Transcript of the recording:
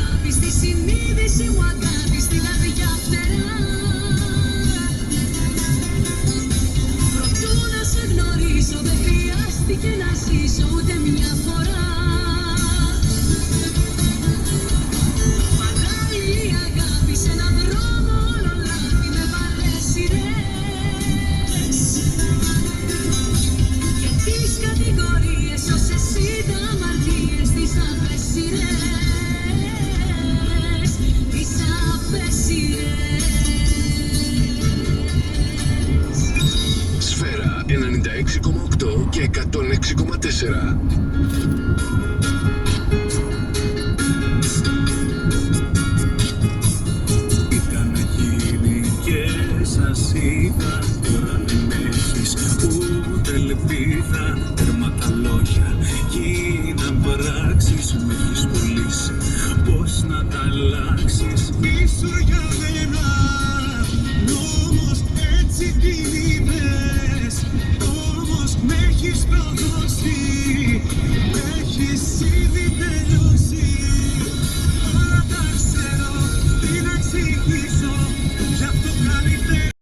αγάπη, στη συνείδηση μου αγάπη, στην καρδιά φτερά. Προτού να σε γνωρίσω δεν χρειάστηκε να ζήσω ούτε μια φορά. Παράλληλη αγάπη σε έναν δρόμο όλο λάθη με βαρές σειρές. Και τις κατηγορίες όσες είδα αμαρτίες, τις απέσιρες, τις απέσιρες. Σφαίρα 96,8 και 106,4. Ήταν να γίνει και σας είδα. Τώρα δεν έχεις ούτε ελπίδα. Τέρμα τα λόγια γίναν πράξεις. Μ' έχεις πουλήσει, πώς να τα αλλάξεις. Πίσω για δεν